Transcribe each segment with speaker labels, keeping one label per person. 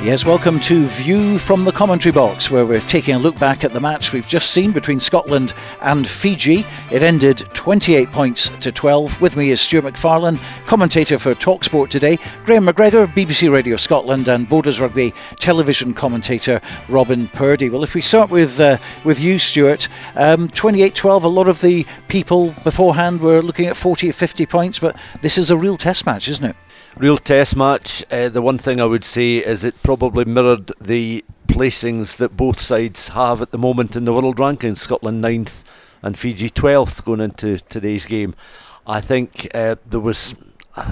Speaker 1: Yes, welcome to View from the Commentary Box, where we're taking a look back at the match we've just seen between Scotland and Fiji. It ended 28 points to 12. With me is Stuart McFarlane, commentator for Talksport today, Grahame MacGregor, BBC Radio Scotland, and Borders Rugby television commentator Robin Purdie. Well, if we start with you, Stuart, 28-12, a lot of the people beforehand were looking at 40 or 50 points, but this is a real test match, isn't it?
Speaker 2: Real test match. The one thing I would say is it probably mirrored the placings that both sides have at the moment in the world rankings. Scotland 9th and Fiji 12th going into today's game. I think there was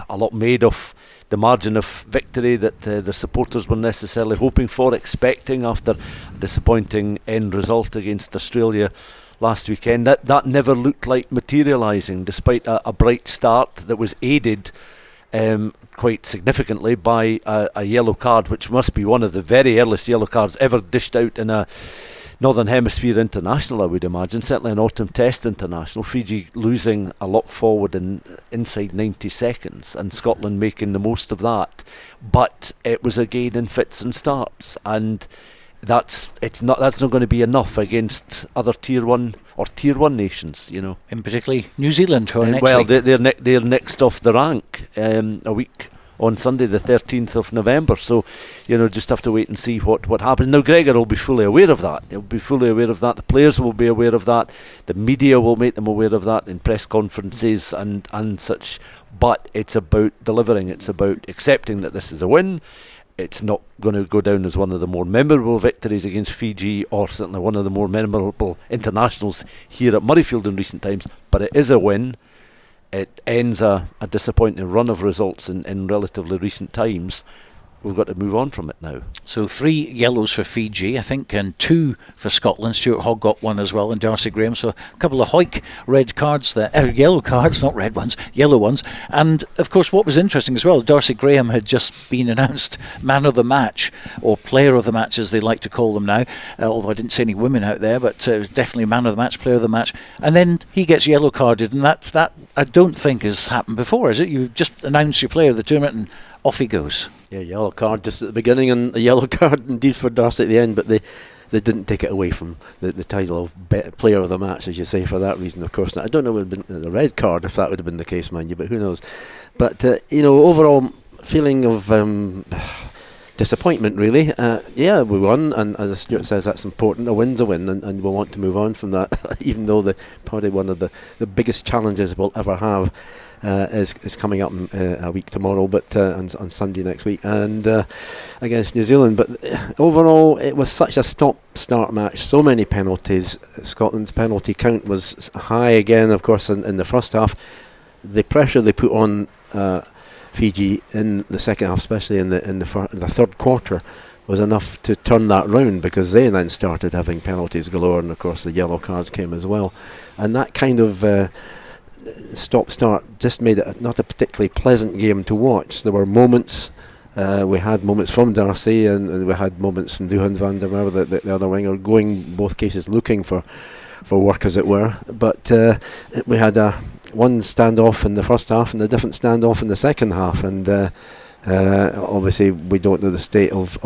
Speaker 2: a lot made of the margin of victory that the supporters were necessarily hoping for, expecting after a disappointing end result against Australia last weekend. That never looked like materialising, despite a bright start that was aided quite significantly by a yellow card, which must be one of the very earliest yellow cards ever dished out in a Northern Hemisphere international, I would imagine, certainly an autumn test international. Fiji losing a lock forward in inside 90 seconds and Scotland making the most of that, but it was again in fits and starts, and that's not going to be enough against other tier one nations, you know. In
Speaker 1: particularly New Zealand, who are next
Speaker 2: week.
Speaker 1: Well,
Speaker 2: they're next off the rank a week on Sunday, the 13th of November. So, you know, just have to wait and see what happens. Now, Gregor will be fully aware of that. He'll be fully aware of that. The players will be aware of that. The media will make them aware of that in press conferences and such. But it's about delivering. It's about accepting that this is a win. It's not going to go down as one of the more memorable victories against Fiji, or certainly one of the more memorable internationals here at Murrayfield in recent times, but it is a win. It ends a disappointing run of results in relatively recent times. We've got to move on from it now.
Speaker 1: So 3 yellows for Fiji, I think, and 2 for Scotland. Stuart Hogg got one as well, and Darcy Grahame. So a couple of Hoik red cards there. Yellow cards, not red ones, yellow ones. And, of course, what was interesting as well, Darcy Grahame had just been announced man of the match, or player of the match, as they like to call them now. Although I didn't see any women out there, but it was definitely man of the match, player of the match. And then he gets yellow carded, and that I don't think has happened before, is it? You just announce your player of the tournament, and off he goes.
Speaker 3: Yeah, yellow card just at the beginning and a yellow card indeed for Darcy at the end, but they didn't take it away from the title of player of the match, as you say, for that reason, of course. Now, I don't know if it would have been a red card if that would have been the case, mind you, but who knows. But, overall feeling of disappointment, really. Yeah, we won, and as Stuart says, that's important. A win's a win, and we'll want to move on from that, even though probably one of the biggest challenges we'll ever have is coming up a week tomorrow, but on Sunday next week, and against New Zealand. But overall, it was such a stop-start match. So many penalties. Scotland's penalty count was high again, of course, in the first half. The pressure they put on Fiji in the second half, especially in the third quarter, was enough to turn that round, because they then started having penalties galore, and of course the yellow cards came as well, and that kind of stop-start just made it not a particularly pleasant game to watch. There were moments, we had moments from Darcy, and we had moments from Duhan van der Merwe, the other winger, going both cases looking for work, as it were. But we had one standoff in the first half and a different standoff in the second half, and obviously we don't know the state of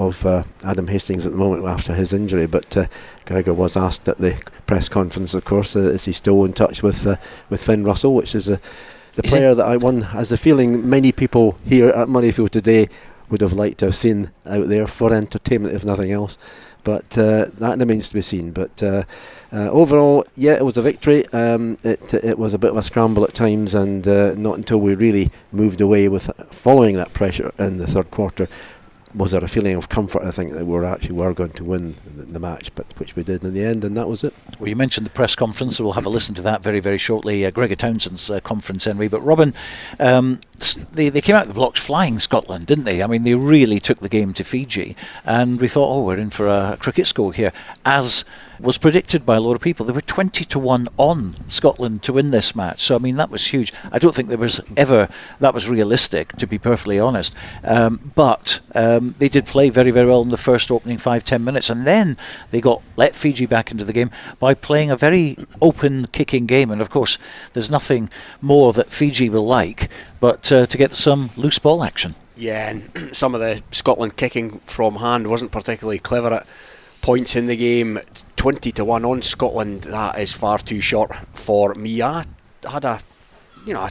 Speaker 3: Adam Hastings at the moment after his injury, but Gregor was asked at the press conference, of course, is he still in touch with Finn Russell, which is the player that I won, has the feeling many people here at Murrayfield today would have liked to have seen out there for entertainment, if nothing else. But that remains to be seen. But overall, yeah, it was a victory. It was a bit of a scramble at times, and not until we really moved away with following that pressure in the third quarter was there a feeling of comfort, I think, that we were going to win the match, but which we did in the end, and that was it.
Speaker 1: Well, you mentioned the press conference, so we'll have a listen to that very, very shortly. Gregor Townsend's conference, anyway. But Robin, they came out of the blocks flying, Scotland, didn't they? I mean, they really took the game to Fiji, and we thought, we're in for a cricket score here, as was predicted by a lot of people. They were 20-1 on Scotland to win this match, so I mean, that was huge. I don't think there was ever that was realistic, to be perfectly honest, but they did play very, very well in the first opening 5-10 minutes, and then they let Fiji back into the game by playing a very open kicking game. And of course, there's nothing more that Fiji will like but to get some loose ball action.
Speaker 4: Yeah, and some of the Scotland kicking from hand wasn't particularly clever at points in the game. 20-1 on Scotland, that is far too short for me. I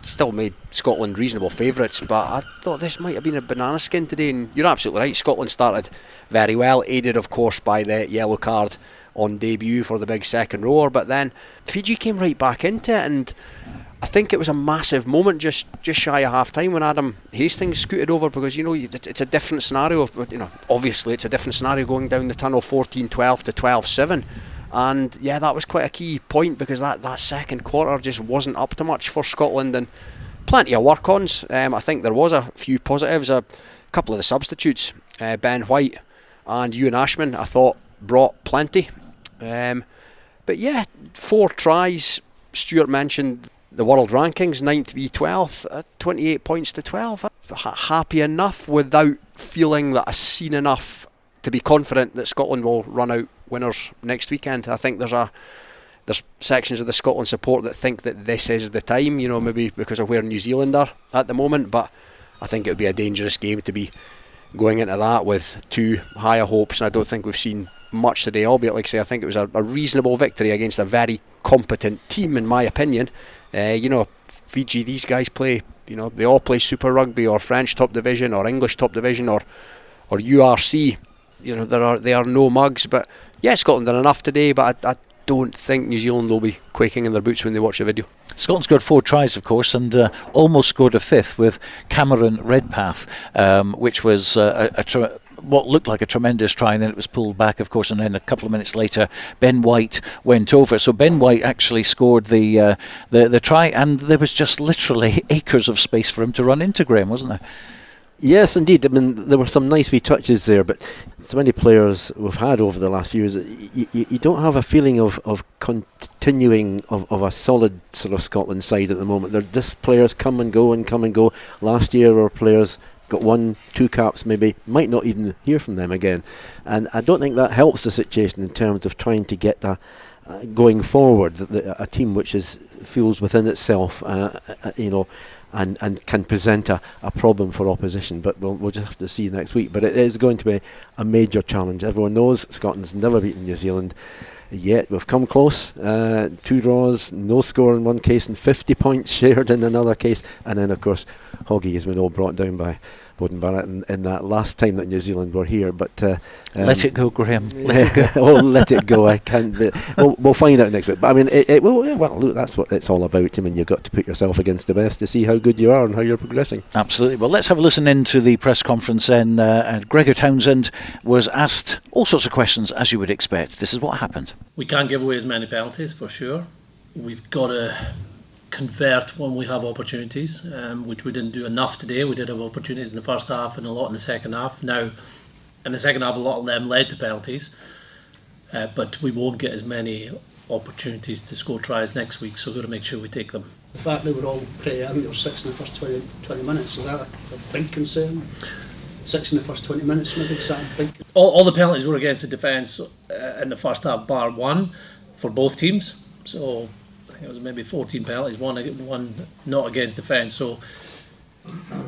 Speaker 4: still made Scotland reasonable favourites, but I thought this might have been a banana skin today, and you're absolutely right. Scotland started very well, aided of course by the yellow card on debut for the big second rower, but then Fiji came right back into it, and I think it was a massive moment just shy of half time when Adam Hastings scooted over, because it's a different scenario. Obviously it's a different scenario going down the tunnel 14-12 to 12-7, and yeah, that was quite a key point, because that second quarter just wasn't up to much for Scotland, and plenty of work-ons. I think there was a few positives. A couple of the substitutes, Ben White and Ewan Ashman, I thought brought plenty. But yeah, 4 tries. Stuart mentioned the world rankings, 9th v 12th, 28 points to 12. Happy enough without feeling that I've seen enough to be confident that Scotland will run out winners next weekend. I think there's sections of the Scotland support that think that this is the time, maybe because of where New Zealand are at the moment, but I think it would be a dangerous game to be going into that with too high a hopes, and I don't think we've seen much today, albeit, like I say, I think it was a reasonable victory against a very competent team, in my opinion. Fiji, these guys play, they all play Super Rugby or French top division or English top division or URC. They are no mugs, but yeah, Scotland done enough today, but I don't think New Zealand will be quaking in their boots when they watch the video.
Speaker 1: Scotland scored 4 tries, of course, and almost scored a 5th with Cameron Redpath, which was what looked like a tremendous try, and then it was pulled back, of course, and then a couple of minutes later Ben White went over. So Ben White actually scored the try, and there was just literally acres of space for him to run into, Grahame, wasn't there?
Speaker 3: Yes, indeed. I mean, there were some nice wee touches there, but so many players we've had over the last few years, you don't have a feeling of continuing of a solid sort of Scotland side at the moment. They're just players come and go and come and go. Last year our players got 1-2 caps, maybe might not even hear from them again, and I don't think that helps the situation in terms of trying to get going forward a team which feels within itself, and can present a problem for opposition. But we'll just have to see next week. But it is going to be a major challenge. Everyone knows Scotland's never beaten New Zealand yet. We've come close. 2 draws, no score in one case, and 50 points shared in another case. And then, of course, Hoggy has been all brought down by Bowden Barrett in that last time that New Zealand were here. But
Speaker 1: let it go, Grahame. Let it go.
Speaker 3: Oh, let it go. I can't. We'll find out next week. But I mean, it will. Yeah, well, look, that's what it's all about. I mean, you've got to put yourself against the best to see how good you are and how you're progressing.
Speaker 1: Absolutely. Well, let's have a listen into the press conference then. And Gregor Townsend was asked all sorts of questions, as you would expect. This is what happened.
Speaker 5: We can't give away as many penalties, for sure. We've got to convert when we have opportunities, which we didn't do enough today. We did have opportunities in the first half and a lot in the second half. Now, in the second half, a lot of them led to penalties, but we won't get as many opportunities to score tries next week, so we've got to make sure we take them.
Speaker 6: The fact that we're all pretty, I think there were 6 in the first 20 minutes, is that a big concern? 6 in the first 20 minutes, maybe? Is that a big...
Speaker 5: All the penalties were against the defence in the first half, bar 1 for both teams. So I think it was maybe 14 penalties, one not against defence. So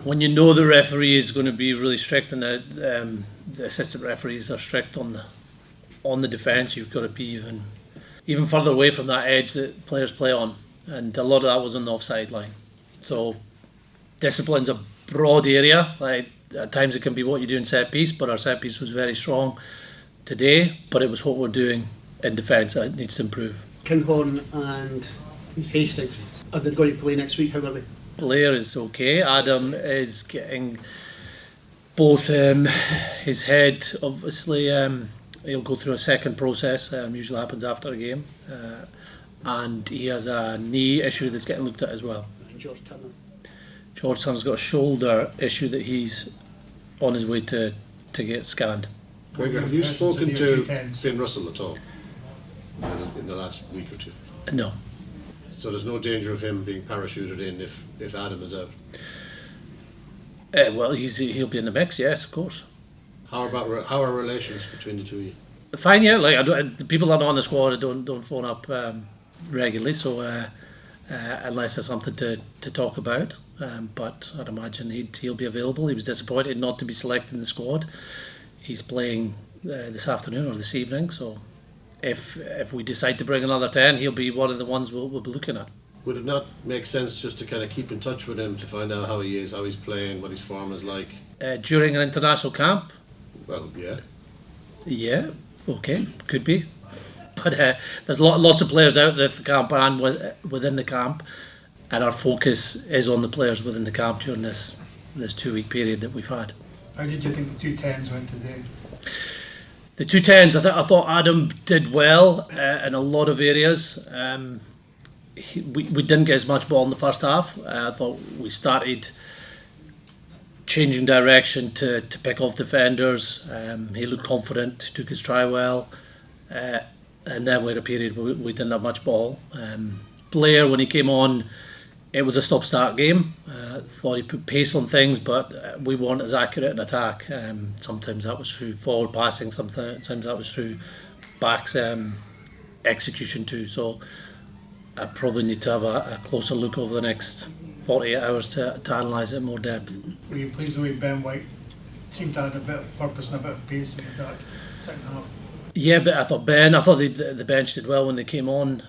Speaker 5: when you know the referee is going to be really strict and the assistant referees are strict on the defence, you've got to be even further away from that edge that players play on. And a lot of that was on the offside line. So discipline's a broad area. Like, at times it can be what you do in set piece, but our set piece was very strong today, but it was what we're doing in defence that needs to improve.
Speaker 6: Kinghorn and Hastings, are they going to play next week? How are they?
Speaker 5: Blair is okay. Adam is getting both his head, obviously he'll go through a second process, usually happens after a game, and he has a knee issue that's getting looked at as well. George Turner's got a shoulder issue that he's on his way to get scanned.
Speaker 7: Gregor, have you spoken to Finn Russell at all in the last week or two?
Speaker 5: No.
Speaker 7: So there's no danger of him being parachuted in if Adam is out?
Speaker 5: Well, he'll be in the mix, yes, of course.
Speaker 7: How are relations between the two of you?
Speaker 5: Fine, yeah. Like the people that are on the squad don't phone up regularly, so unless there's something to talk about. but I'd imagine he'll be available. He was disappointed not to be selected in the squad. He's playing this afternoon or this evening, so if we decide to bring another 10, he'll be one of the ones we'll be looking at.
Speaker 7: Would it not make sense just to kind of keep in touch with him to find out how he is, how he's playing, what his form is like?
Speaker 5: During an international camp?
Speaker 7: Well, yeah.
Speaker 5: Yeah, okay, could be. But there's lots of players out there at the camp and within the camp, and our focus is on the players within the camp during this 2-week period that we've had.
Speaker 8: How did you think the 2 10s went today?
Speaker 5: The 2 10s, I thought Adam did well in a lot of areas. We didn't get as much ball in the first half. I thought we started changing direction to pick off defenders. He looked confident, took his try well, and then we had a period where we didn't have much ball. Blair, when he came on, it was a stop-start game. Thought he put pace on things, but we weren't as accurate in attack. Sometimes that was through forward passing, sometimes that was through backs execution too. So I probably need to have a closer look over the next 48 hours to analyse it in more depth.
Speaker 8: Were you pleased the way Ben White seemed to add a bit of purpose and a bit of pace in the second half? Yeah, but I thought the bench did well when they came on.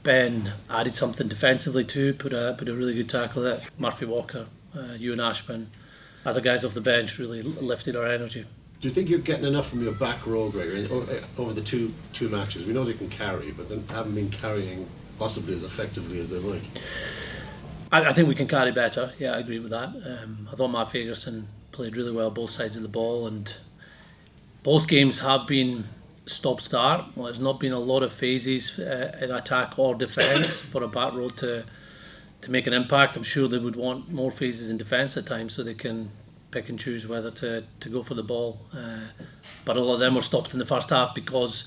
Speaker 8: Ben added something defensively too, put a really good tackle at Murphy Walker, Ewan Ashman. Other guys off the bench really lifted our energy.
Speaker 7: Do you think you're getting enough from your back row, Gregor, over the two matches? We know they can carry, but they haven't been carrying possibly as effectively as they might.
Speaker 5: I think we can carry better. Yeah, I agree with that. I thought Matt Fagerson played really well both sides of the ball, and both games have been stop-start. Well, there's not been a lot of phases in attack or defence for a back row to make an impact. I'm sure they would want more phases in defence at times so they can pick and choose whether to go for the ball. But a lot of them were stopped in the first half because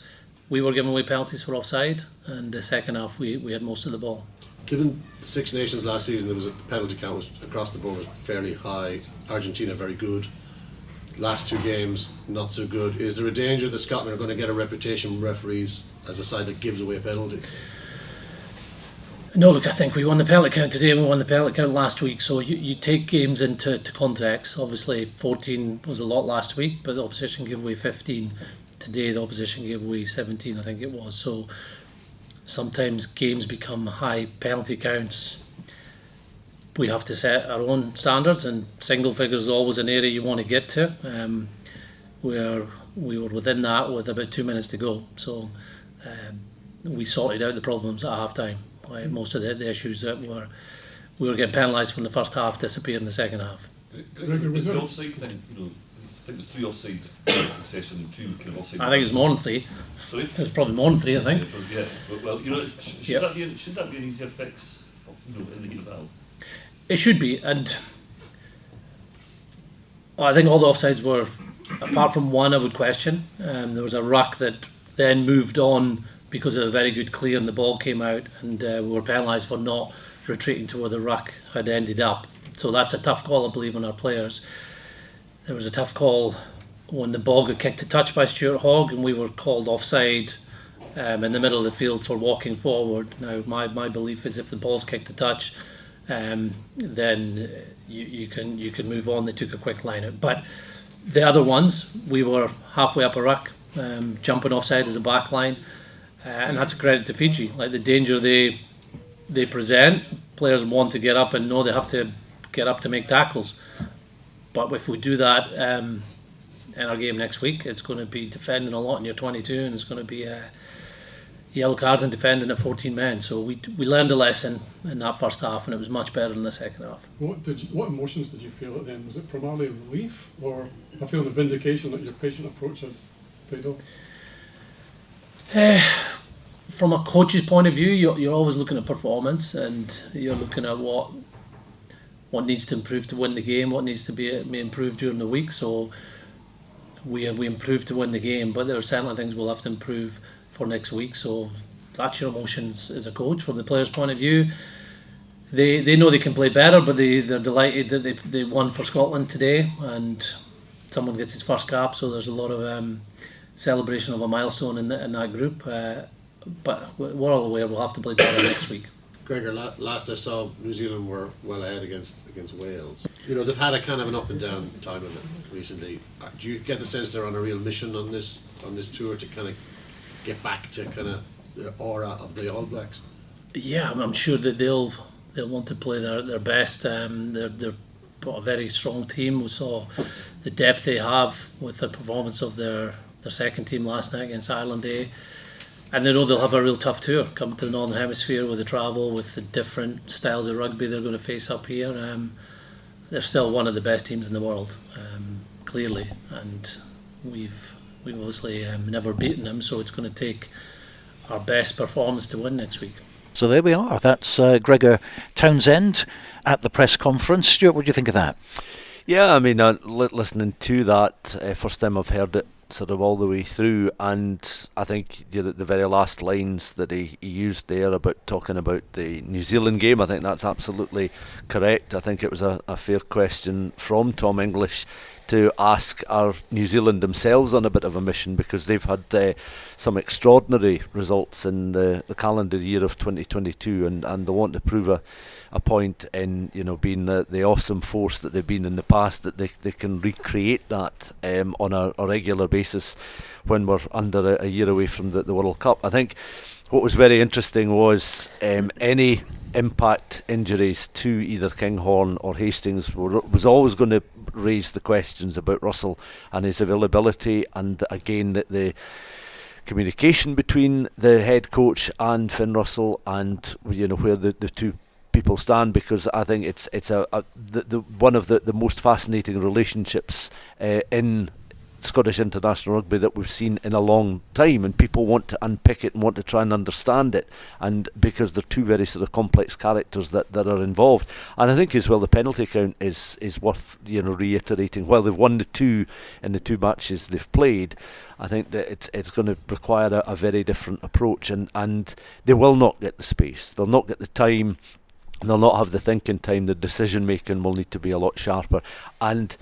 Speaker 5: we were giving away penalties for offside, and the second half we had most of the ball.
Speaker 7: Given the Six Nations last season, the penalty count was across the board was fairly high. Argentina very good. Last 2 games not so good. Is there a danger that Scotland are going to get a reputation from referees as a side that gives away a penalty?
Speaker 5: No, look, I think we won the penalty count today and we won the penalty count last week, so you take games into context. Obviously 14 was a lot last week, but the opposition gave away 15. Today the opposition gave away 17, I think it was. So sometimes games become high penalty counts. We have to set our own standards, and single figures is always an area you want to get to. We were within that with about 2 minutes to go, so we sorted out the problems at half time. Most of the issues that we were getting penalised from the first half disappeared in the second half.
Speaker 9: Was the offside thing, I think there's 3 offsides in succession and 2 kind of offside.
Speaker 5: I think it was more than 3.
Speaker 9: Sorry?
Speaker 5: It was probably more than 3, I think.
Speaker 9: Yeah, well, should that be an easier fix, in the heat of battle?
Speaker 5: It should be, and I think all the offsides were, apart from one I would question. There was a ruck that then moved on because of a very good clear and the ball came out, and we were penalised for not retreating to where the ruck had ended up. So that's a tough call, I believe, on our players. There was a tough call when the ball got kicked to touch by Stuart Hogg, and we were called offside in the middle of the field for walking forward. Now my belief is if the ball's kicked to touch, then you can move on. They took a quick line out, but the other ones we were halfway up a ruck, jumping offside as a back line, and that's a credit to Fiji. Like the danger they present, players want to get up and know they have to get up to make tackles. But if we do that in our game next week, it's going to be defending a lot in your 22, and it's going to be yellow cards and defending at 14 men. So we learned a lesson in that first half, and it was much better in the second half.
Speaker 10: What emotions did you feel at the end? Was it primarily relief or a feeling of vindication that your patient approach had paid off?
Speaker 5: From a coach's point of view, you're always looking at performance, and you're looking at what needs to improve to win the game, what needs to be improved during the week. So we improved to win the game, but there are certainly things we'll have to improve for next week. So that's your emotions as a coach. From the players' point of view, they know they can play better, but they're delighted that they won for Scotland today, and someone gets his first cap, so there's a lot of celebration of a milestone in that group. But we're all aware we'll have to play better next week.
Speaker 7: Gregor, last I saw, New Zealand were well ahead against Wales. You know, they've had a kind of an up and down time of it recently. Do you get the sense they're on a real mission on this tour to kind of get back to kind of the aura of the All Blacks?
Speaker 5: Yeah, I'm sure that they'll want to play their best. They're a very strong team. We saw the depth they have with the performance of their second team last night against Ireland A. And they know they'll have a real tough tour coming to the Northern Hemisphere with the travel, with the different styles of rugby they're going to face up here. They're still one of the best teams in the world, clearly. And we've obviously never beaten them, so it's going to take our best performance to win next week.
Speaker 1: So there we are. That's Gregor Townsend at the press conference. Stuart, what do you think of that?
Speaker 2: Yeah, I mean, listening to that, first time I've heard it sort of all the way through, and I think the very last lines that he used there about talking about the New Zealand game, I think that's absolutely correct. I think it was a fair question from Tom English to ask are New Zealand themselves on a bit of a mission, because they've had some extraordinary results in the calendar year of 2022, and they want to prove a point in, you know, being the awesome force that they've been in the past, that they can recreate that on a regular basis when we're under a year away from the World Cup. I think what was very interesting was any impact injuries to either Kinghorn or Hastings was always going to raise the questions about Russell and his availability, and again the communication between the head coach and Finn Russell, and you know where the two people stand, because I think it's one of the most fascinating relationships in Scottish international rugby that we've seen in a long time, and people want to unpick it and want to try and understand it, and because they're two very sort of complex characters that are involved. And I think as well the penalty count is worth, you know, reiterating. While they've won the two in the two matches they've played, I think that it's going to require a very different approach, and they will not get the space, they'll not get the time, they'll not have the thinking time. The decision making will need to be a lot sharper, and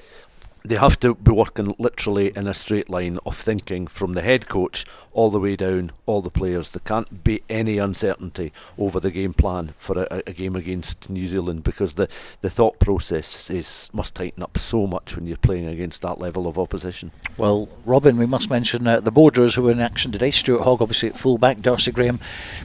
Speaker 2: they have to be working literally in a straight line of thinking from the head coach all the way down, all the players. There can't be any uncertainty over the game plan for a game against New Zealand, because the thought process must tighten up so much when you're playing against that level of opposition.
Speaker 1: Well, Robin, we must mention the Borderers who were in action today. Stuart Hogg, obviously at fullback, Darcy Grahame,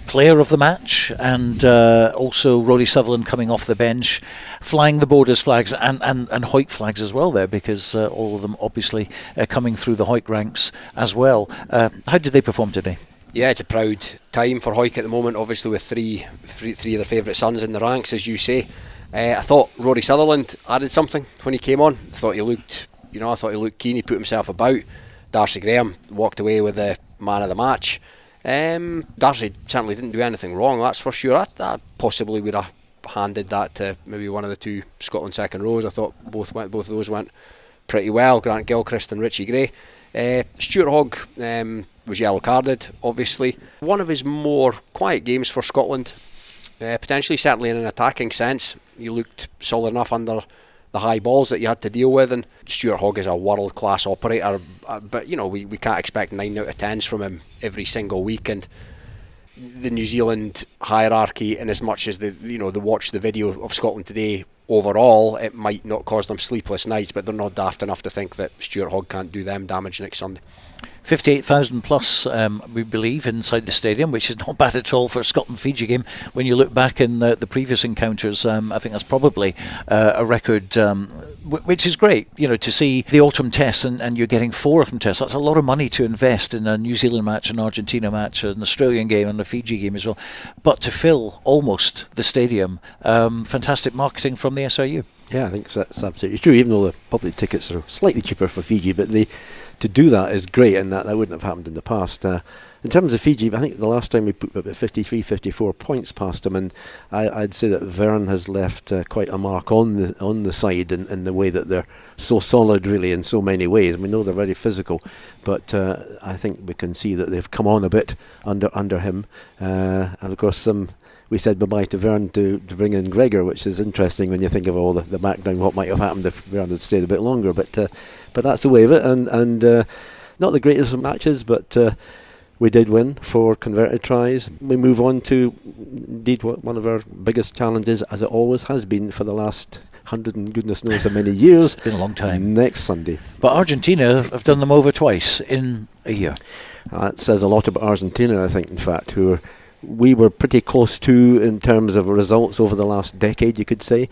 Speaker 1: player of the match, and also Roddy Sutherland coming off the bench, flying the Borders flags and Hoyt flags as well there, because all of them obviously coming through the Hoyt ranks as well. How did they perform today?
Speaker 4: Yeah, it's a proud time for Hoyt at the moment, obviously with three of their favourite sons in the ranks, as you say. I thought Roddy Sutherland added something when he came on. I thought he looked keen, he put himself about. Darcy Grahame walked away with the man of the match. Darcy certainly didn't do anything wrong, that's for sure. I possibly would have handed that to maybe one of the two Scotland second rows. I thought both of those went pretty well, Grant Gilchrist and Richie Gray. Stuart Hogg was yellow carded, obviously. One of his more quiet games for Scotland, potentially, certainly in an attacking sense. He looked solid enough under the high balls that you had to deal with, and Stuart Hogg is a world class operator, but you know, we can't expect 9 out of 10s from him every single week. And the New Zealand hierarchy, in as much as they watch the video of Scotland today, overall it might not cause them sleepless nights, but they're not daft enough to think that Stuart Hogg can't do them damage next Sunday.
Speaker 1: 58,000 plus, we believe, inside the stadium, which is not bad at all for a Scotland-Fiji game. When you look back in the previous encounters, I think that's probably a record, which is great, you know, to see the autumn tests and you're getting 4 autumn tests. That's a lot of money to invest in a New Zealand match, an Argentina match, an Australian game and a Fiji game as well. But to fill almost the stadium, fantastic marketing from the SRU.
Speaker 3: Yeah, I think that's absolutely true, even though the public tickets are slightly cheaper for Fiji, but to do that is great, and that wouldn't have happened in the past. In terms of Fiji, I think the last time we put about 53, 54 points past them, and I'd say that Vern has left quite a mark on the side in the way that they're so solid, really, in so many ways. We know they're very physical, but I think we can see that they've come on a bit under him, and of course we said goodbye to Vern to bring in Gregor, which is interesting when you think of all the background, what might have happened if Vern had stayed a bit longer. But that's the way of it, and not the greatest of matches, but We did win 4 converted tries. We move on to indeed one of our biggest challenges, as it always has been for the last 100 and goodness knows how many years.
Speaker 1: It's been a long time.
Speaker 3: Next Sunday.
Speaker 1: But Argentina have done them over twice in a year.
Speaker 3: That says a lot about Argentina, I think, in fact, who we were pretty close to in terms of results over the last decade, you could say.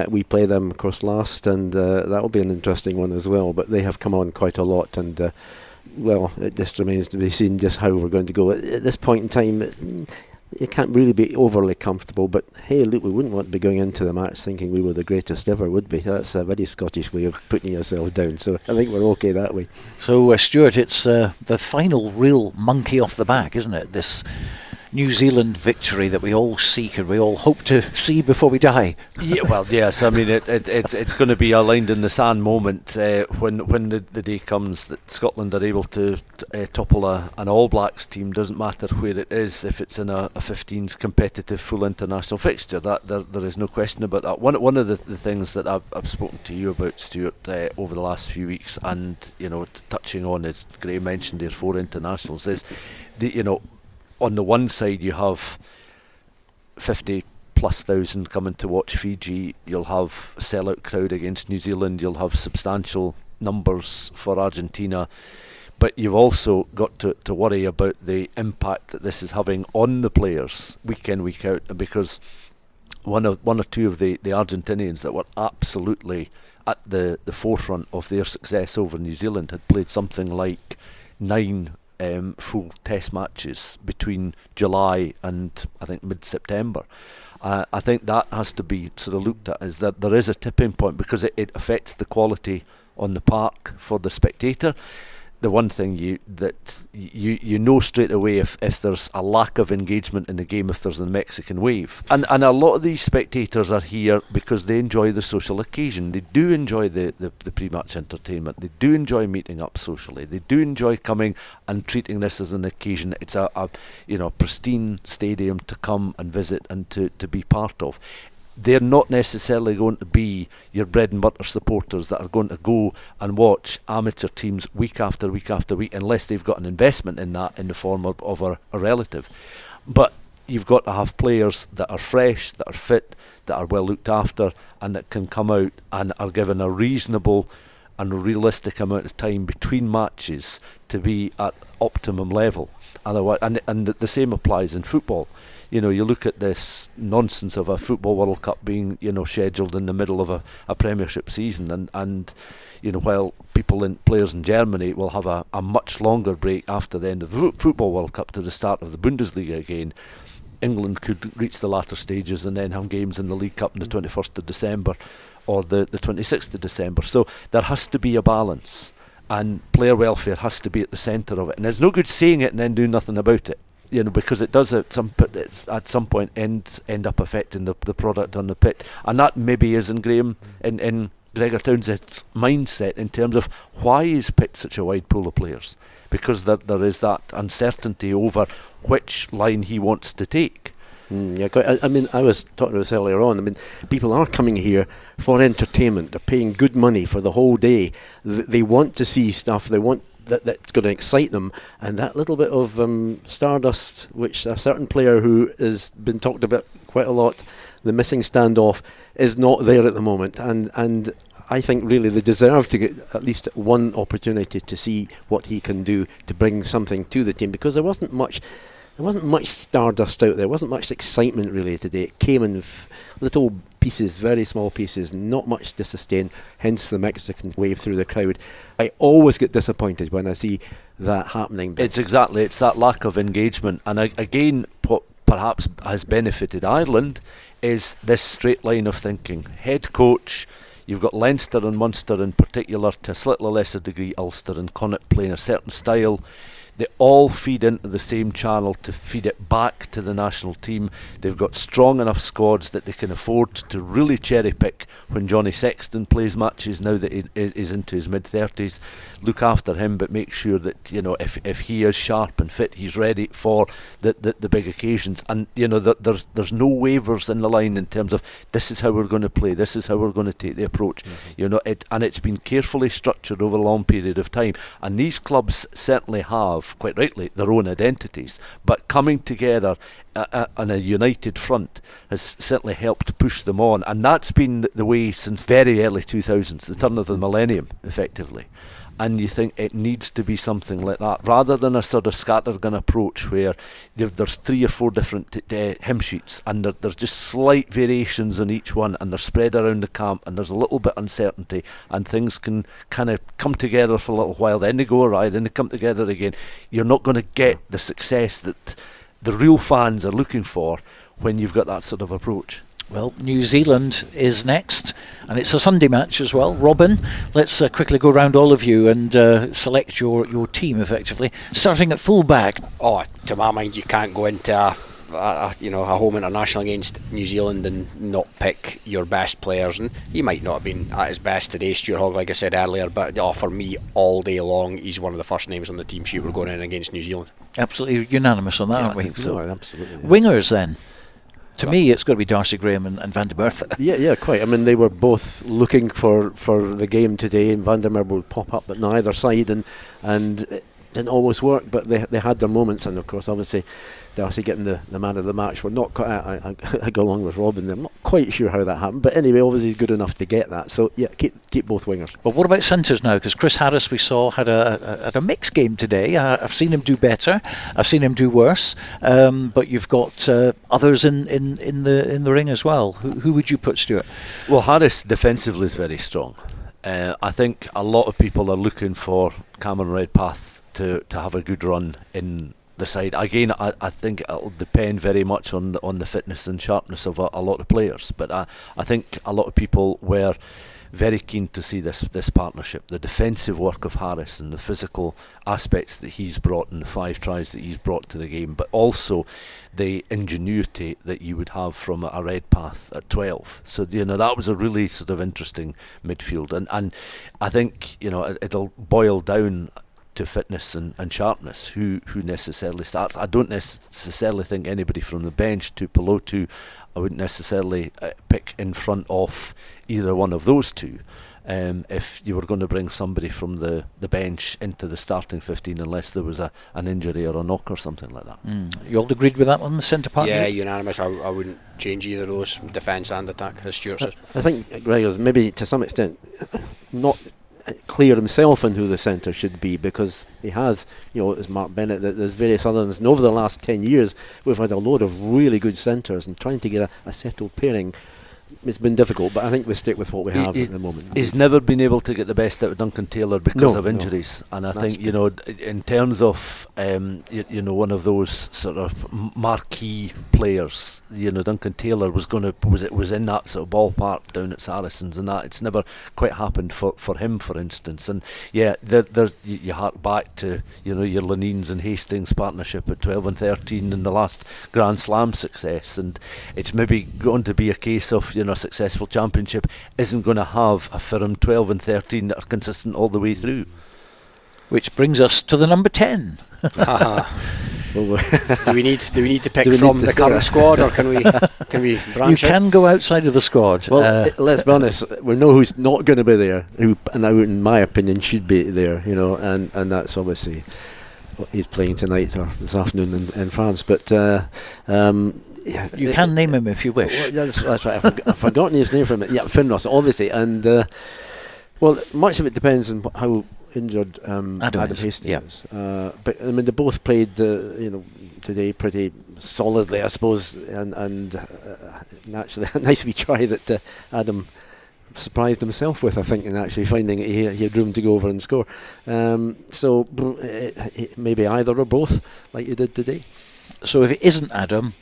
Speaker 3: We play them, of course, last, and that'll be an interesting one as well. But they have come on quite a lot, and well, it just remains to be seen just how we're going to go. At this point in time, you can't really be overly comfortable, but hey, look, we wouldn't want to be going into the match thinking we were the greatest ever, would we? That's a very Scottish way of putting yourself down, so I think we're okay that way.
Speaker 1: So, Stuart, it's the final real monkey off the back, isn't it? This New Zealand victory that we all seek and we all hope to see before we die.
Speaker 2: Yeah, well, yes. I mean, it's going to be a lined in the sand moment when the day comes that Scotland are able to topple an All Blacks team. Doesn't matter where it is, if it's in a 15s competitive full international fixture. That there is no question about that. One of the things that I've spoken to you about, Stuart, over the last few weeks, and touching on, as Grahame mentioned, there 4 internationals, is on the one side you have 50,000+ coming to watch Fiji. You'll have a sellout crowd against New Zealand. You'll have substantial numbers for Argentina. But you've also got to worry about the impact that this is having on the players week in, week out, because one or two of the Argentinians that were absolutely at the forefront of their success over New Zealand had played something like 9 full test matches between July and I think mid-September. I think that has to be sort of looked at, is that there is a tipping point, because it affects the quality on the park for the spectator. The one thing you know straight away if there's a lack of engagement in the game, if there's a Mexican wave. And a lot of these spectators are here because they enjoy the social occasion. They do enjoy the pre-match entertainment. They do enjoy meeting up socially. They do enjoy coming and treating this as an occasion. It's a pristine stadium to come and visit and to be part of. They're not necessarily going to be your bread and butter supporters that are going to go and watch amateur teams week after week after week, unless they've got an investment in that in the form of a relative. But you've got to have players that are fresh, that are fit, that are well looked after, and that can come out and are given a reasonable and realistic amount of time between matches to be at optimum level. Otherwise, and the same applies in football. You look at this nonsense of a Football World Cup being, scheduled in the middle of a Premiership season, and while players in Germany will have a much longer break after the end of the Football World Cup to the start of the Bundesliga again, England could reach the latter stages and then have games in the League Cup on the 21st of December or the 26th of December. So there has to be a balance, and player welfare has to be at the centre of it. And it's no good saying it and then doing nothing about it. Because it does at some point end up affecting the product on the pitch, and that maybe is in Gregor Townsend's mindset in terms of why is picked such a wide pool of players, because there is that uncertainty over which line he wants to take.
Speaker 3: Yeah, I mean, I was talking about this earlier on. I mean, people are coming here for entertainment. They're paying good money for the whole day. They want to see stuff. They want that's going to excite them, and that little bit of stardust, which a certain player who has been talked about quite a lot, the missing standoff, is not there at the moment, and I think really they deserve to get at least one opportunity to see what he can do to bring something to the team, because there wasn't much stardust out there. There wasn't much excitement really today. It came in little pieces, very small pieces, not much to sustain, hence the Mexican wave through the crowd. I always get disappointed when I see that happening.
Speaker 2: It's that lack of engagement, and again, what perhaps has benefited Ireland is this straight line of thinking. Head coach, you've got Leinster and Munster in particular, to a slightly lesser degree Ulster and Connacht, playing a certain style. They all feed into the same channel to feed it back to the national team. They've got strong enough squads that they can afford to really cherry pick when Johnny Sexton plays matches now that he is into his mid-30s. Look after him, but make sure that if he is sharp and fit, he's ready for the big occasions. And there's no waivers in the line in terms of this is how we're going to play, this is how we're going to take the approach. And it's been carefully structured over a long period of time. And these clubs certainly have have, quite rightly, their own identities, but coming together on a united front has certainly helped push them on, and that's been the way since very early 2000s, the turn of the millennium, effectively. And you think it needs to be something like that, rather than a sort of scattergun approach where there's 3 or 4 different hymn sheets, and there's just slight variations on each one, and they're spread around the camp, and there's a little bit of uncertainty, and things can kind of come together for a little while, then they go awry, then they come together again. You're not going to get the success that the real fans are looking for when you've got that sort of approach.
Speaker 1: Well, New Zealand is next, and it's a Sunday match as well. Robin, let's quickly go round all of you and select your team effectively, starting at full back.
Speaker 4: Oh, to my mind, you can't go into a home international against New Zealand and not pick your best players. And he might not have been at his best today, Stuart Hogg, like I said earlier, but for me, all day long, he's one of the first names on the team sheet. We're going in against New Zealand.
Speaker 1: Absolutely unanimous on that, aren't we?
Speaker 3: I think so, absolutely. Yeah.
Speaker 1: Wingers then. To me, it's got to be Darcy Grahame and Van der Merwe.
Speaker 3: Yeah, quite. I mean, they were both looking for the game today, and Van der Merwe would pop up at either side, and it didn't always work, but they had their moments, and of course, obviously, Darcy getting the man of the match. We're not quite, I go along with Robin. I'm not quite sure how that happened, but anyway, obviously he's good enough to get that. So yeah, keep both wingers.
Speaker 1: But what about centres now? Because Chris Harris, we saw, had a mixed game today. I've seen him do better. I've seen him do worse. But you've got others in the ring as well. Who would you put, Stuart?
Speaker 2: Well, Harris defensively is very strong. I think a lot of people are looking for Cameron Redpath to have a good run in the side. Again, I think it'll depend very much on the fitness and sharpness of a lot of players, but I think a lot of people were very keen to see this partnership, the defensive work of Harris and the physical aspects that he's brought and the 5 tries that he's brought to the game, but also the ingenuity that you would have from a Redpath at 12. So that was a really sort of interesting midfield, and I think it'll boil down to fitness and sharpness, who necessarily starts. I don't necessarily think anybody from the bench to Pelotu, I wouldn't necessarily pick in front of either one of those two if you were going to bring somebody from the bench into the starting 15, unless there was an injury or a knock or something like that.
Speaker 1: You all agreed with that one, the centre part?
Speaker 4: Yeah, unanimous. I wouldn't change either of those, defence and attack, as Stuart says.
Speaker 3: I think Gregor's maybe to some extent not clear himself on who the centre should be, because he has, as Mark Bennett, there's various others, and over the last 10 years we've had a load of really good centres, and trying to get a settled pairing, it's been difficult, but I think we stick with what we have at the moment.
Speaker 2: He's never been able to get the best out of Duncan Taylor because of injuries, and I think in terms of one of those sort of marquee players, Duncan Taylor was in that sort of ballpark down at Saracens, and that it's never quite happened for him, for instance. And yeah, there's you hark back to your Lenines and Hastings partnership at 12 and 13 in the last Grand Slam success, and it's maybe going to be a case of a successful championship isn't going to have a firm 12 and 13 that are consistent all the way through.
Speaker 1: Which brings us to the number 10.
Speaker 4: Do we need to pick from the current squad, or can we branch
Speaker 1: You can go outside of the squad.
Speaker 3: Well, let's be honest, we know who's not going to be there, who in my opinion should be there, and that's obviously what he's playing tonight or this afternoon in France, but
Speaker 1: you can name him if you wish.
Speaker 3: Well, that's right. I've forgotten his name from it. Yeah, Finros, obviously, and much of it depends on how injured Adam Hastings is. But I mean, they both played today pretty solidly, I suppose, and naturally a nice wee try that Adam surprised himself with, I think, in actually finding he had room to go over and score. So maybe either or both, like you did today.
Speaker 1: So if it isn't Adam,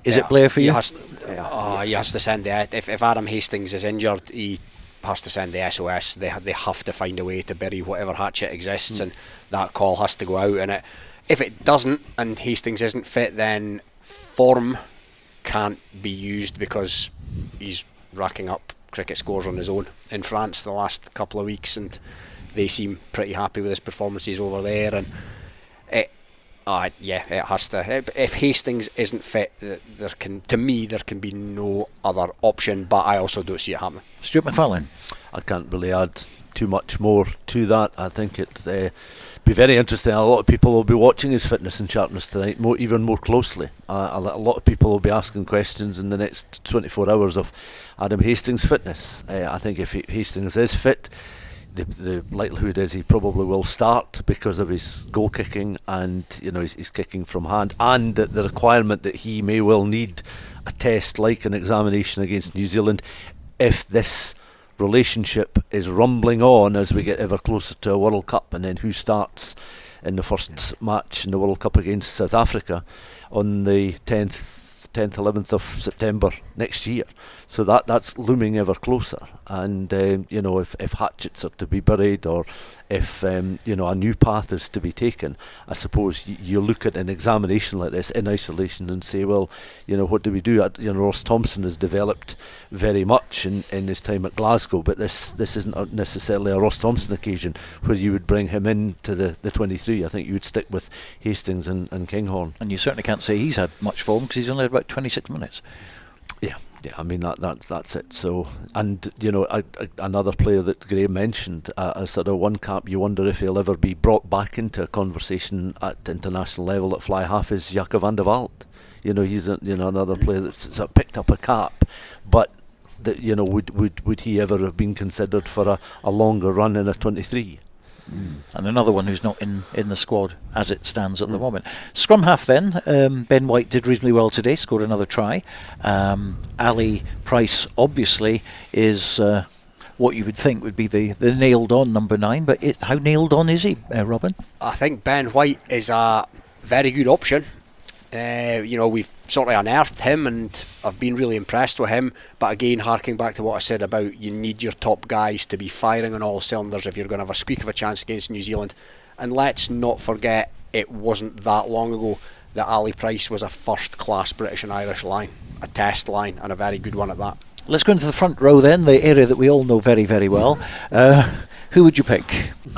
Speaker 1: is it Blair for you?
Speaker 4: He has to send if Adam Hastings is injured, he has to send the SOS. They have to find a way to bury whatever hatchet exists, and that call has to go out. And if it doesn't, and Hastings isn't fit, then form can't be used, because he's racking up cricket scores on his own in France the last couple of weeks, and they seem pretty happy with his performances over there. And it has to. If Hastings isn't fit, there can be no other option. But I also don't see it happening.
Speaker 1: Stuart McFarlane.
Speaker 2: I can't really add too much more to that. I think it be very interesting. A lot of people will be watching his fitness and sharpness tonight even more closely. A lot of people will be asking questions in the next 24 hours of Adam Hastings' fitness. I think if Hastings is fit, the likelihood is he probably will start because of his goal kicking, and he's kicking from hand, and the requirement that he may well need a test like an examination against New Zealand if this relationship is rumbling on as we get ever closer to a World Cup, and then who starts in the first match in the World Cup against South Africa on the 11th of September next year. So that's looming ever closer, and if hatchets are to be buried, or if a new path is to be taken, I suppose you look at an examination like this in isolation and say, well, what do we do? Ross Thompson has developed very much in his time at Glasgow, but this isn't necessarily a Ross Thompson occasion where you would bring him into the 23. I think you would stick with Hastings and Kinghorn.
Speaker 1: And you certainly can't say he's had much form, because he's only had about 26 minutes.
Speaker 2: Yeah, I mean that's it. So, and another player that Grahame mentioned, a sort of one cap, you wonder if he'll ever be brought back into a conversation at international level at fly half, is Jakob van der Walt. He's another player that's sort of picked up a cap, but that would he ever have been considered for a longer run in a 23?
Speaker 1: And another one who's not in the squad as it stands at the moment. Scrum half then, Ben White did reasonably well today, scored another try. Ali Price obviously is what you would think would be the nailed on number 9, but how nailed on is he, Robin?
Speaker 4: I think Ben White is a very good option. We've sort of unearthed him, and I've been really impressed with him, but again, harking back to what I said about you need your top guys to be firing on all cylinders if you're going to have a squeak of a chance against New Zealand. And let's not forget, it wasn't that long ago that Ali Price was a first class British and Irish line, a test line, and a very good one at that. Let's
Speaker 1: go into the front row then, the area that we all know very, very well. Who would you pick?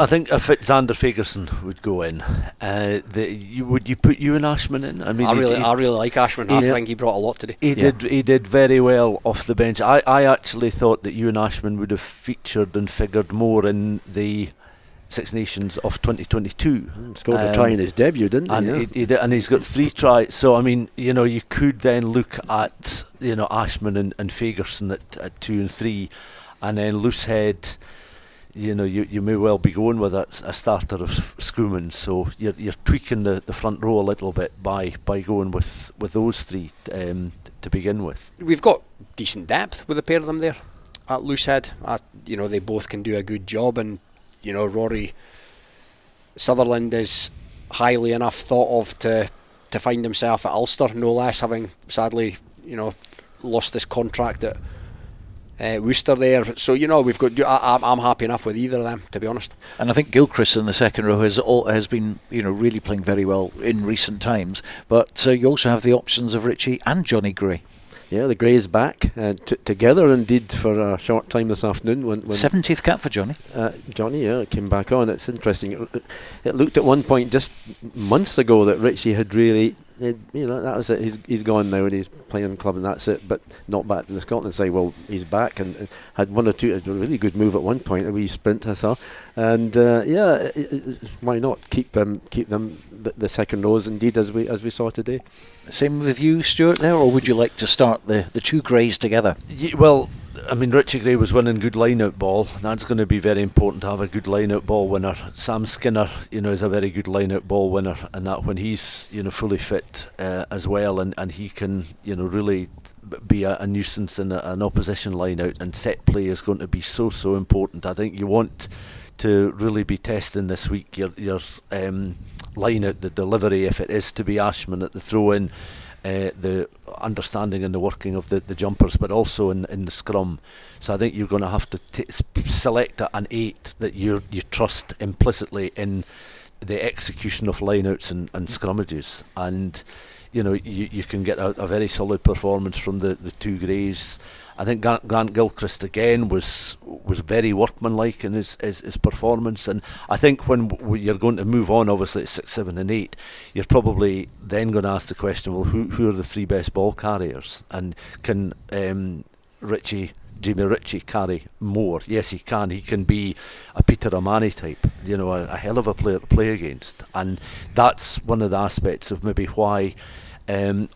Speaker 2: I think a fit Xander Fagerson would go in. Would you put Ewan Ashman in? I mean,
Speaker 4: I really like Ashman. I think he brought a lot today.
Speaker 2: He did very well off the bench. I actually thought that Ewan Ashman would have featured and figured more in the Six Nations of 2022.
Speaker 3: Scored a try in his debut, didn't he?
Speaker 2: And he did, and he's got 3 tries. So I mean, you could then look at Ashman and Fagerson at 2 and 3, and then Loosehead. You may well be going with a starter of Schoeman, so you're tweaking the front row a little bit by going with those 3 to begin with.
Speaker 4: We've got decent depth with the pair of them there at Loosehead. They both can do a good job, and Rory Sutherland is highly enough thought of to find himself at Ulster, no less, having sadly lost his contract at Worcester there. So we've got. I'm happy enough with either of them, to be honest.
Speaker 1: And I think Gilchrist in the second row has been really playing very well in recent times. But you also have the options of Richie and Johnny Gray.
Speaker 3: Yeah, the Greys back together indeed for a short time this afternoon. When
Speaker 1: 70th cap for Johnny.
Speaker 3: Johnny, came back on. It's interesting. It looked at one point just months ago that Richie had really. That was it. He's gone now and he's playing club and that's it. But not back to the Scotland side. Well, he's back and had one or two. A really good move at one point. A wee sprint I saw, and why not keep them the second rows indeed as we saw today.
Speaker 1: Same with you, Stuart, there, or would you like to start the 2 Greys together?
Speaker 2: Well, I mean, Richie Gray was winning good line-out ball. That's going to be very important to have a good line-out ball winner. Sam Skinner, is a very good line-out ball winner, and that when he's, fully fit as well, and he can, really be a nuisance in an opposition line-out, and set play is going to be so important. I think you want to really be testing this week your line out, the delivery, if it is to be Ashman at the throw-in, the understanding and the working of the jumpers, but also in the scrum. So I think you're going to have to select an 8 that you trust implicitly in the execution of lineouts and scrummages, and you can get a very solid performance from the 2 Greys. I think Grant Gilchrist again was very workmanlike in his performance, and I think when you're going to move on, obviously at 6, 7 and 8, you're probably then going to ask the question, well, who are the 3 best ball carriers, and can Richie Jamie Ritchie carry more. Yes, he can. He can be a Peter O'Mahony type, a hell of a player to play against. And that's one of the aspects of maybe why,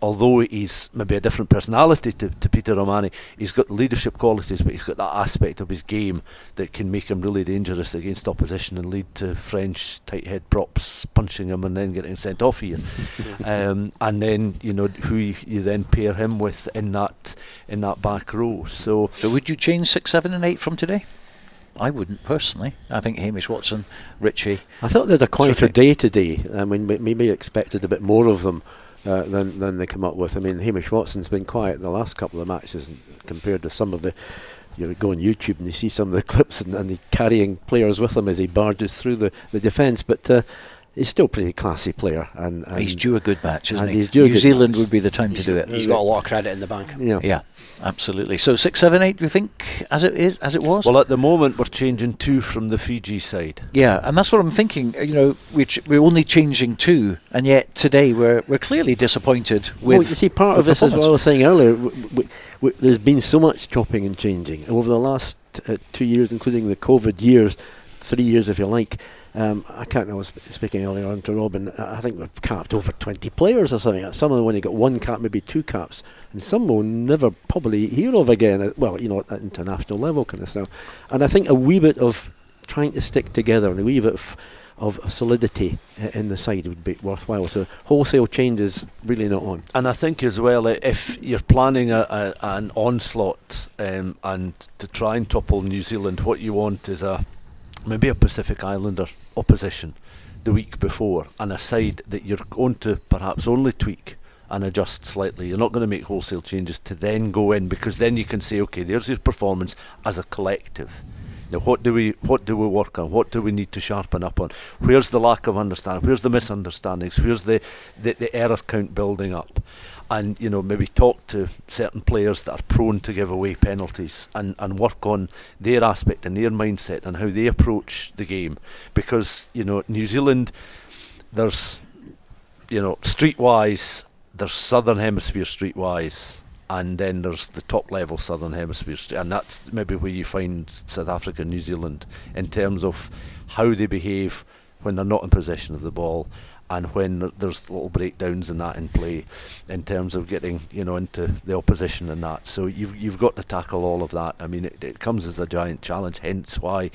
Speaker 2: although he's maybe a different personality to Peter O'Mahony, he's got leadership qualities, but he's got that aspect of his game that can make him really dangerous against opposition and lead to French tight head props punching him and then getting sent off here. And then who you then pair him with in that back row. So
Speaker 1: would you change 6, 7 and 8 from today? I wouldn't personally. I think Hamish Watson, Ritchie.
Speaker 3: I thought they had a quieter day today. I mean, maybe expected a bit more of them than they come up with. I mean, Hamish Watson's been quiet the last couple of matches compared to some of the. You go on YouTube and you see some of the clips and he's carrying players with him as he barges through the defence. But he's still a pretty classy player, and
Speaker 1: he's due a good match, isn't he?
Speaker 3: New
Speaker 1: Zealand would be the time to do it.
Speaker 4: He's got a lot of credit in the bank.
Speaker 1: Yeah, absolutely. So 6, 7, 8. Do you think as it was?
Speaker 2: Well, at the moment we're changing 2 from the Fiji side.
Speaker 1: Yeah, and that's what I'm thinking. We're only changing 2, and yet today we're clearly disappointed with.
Speaker 3: Well, you see, part of this is what I was saying earlier. There's been so much chopping and changing over the last 2 years, including the COVID years, 3 years if you like. I was speaking earlier on to Robin. I think we've capped over 20 players or something. Some of them only got 1 cap, maybe 2 caps, and some will never probably hear of again. Well, at international level kind of stuff. And I think a wee bit of trying to stick together and a wee bit of solidity in the side would be worthwhile. So wholesale change is really not on.
Speaker 2: And I think as well, if you're planning an onslaught and to try and topple New Zealand, what you want is maybe a Pacific Islander opposition the week before, and a side that you're going to perhaps only tweak and adjust slightly. You're not going to make wholesale changes to then go in, because then you can say, okay, there's your performance as a collective. Now, what do we work on? What do we need to sharpen up on? Where's the lack of understanding? Where's the misunderstandings? Where's the error count building up? And maybe talk to certain players that are prone to give away penalties and work on their aspect and their mindset and how they approach the game. Because New Zealand, there's streetwise, there's Southern Hemisphere streetwise, and then there's the top level Southern Hemisphere, and that's maybe where you find South Africa and New Zealand in terms of how they behave when they're not in possession of the ball, and when there's little breakdowns in that in play, in terms of getting into the opposition and that. So you've got to tackle all of that. I mean, it comes as a giant challenge. Hence why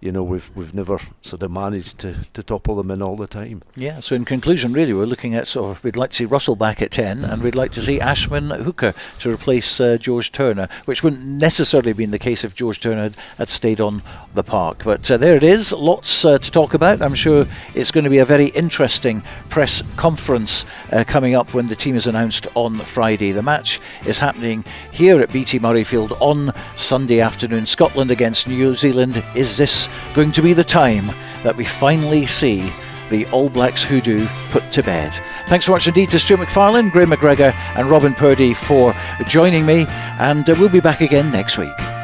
Speaker 2: we've never sort of managed to topple them in all the time.
Speaker 1: Yeah, so in conclusion, really, we're looking at we'd like to see Russell back at 10, and we'd like to see Ashman Hooker to replace George Turner, which wouldn't necessarily have been the case if George Turner had stayed on the park. But there it is, lots to talk about. I'm sure it's going to be a very interesting press conference coming up when the team is announced on Friday. The match is happening here at BT Murrayfield on Sunday afternoon. Scotland against New Zealand. Is this going to be the time that we finally see the All Blacks hoodoo put to bed? Thanks so much indeed to Stuart McFarlane, Grahame MacGregor and Robin Purdie for joining me, and we'll be back again next week.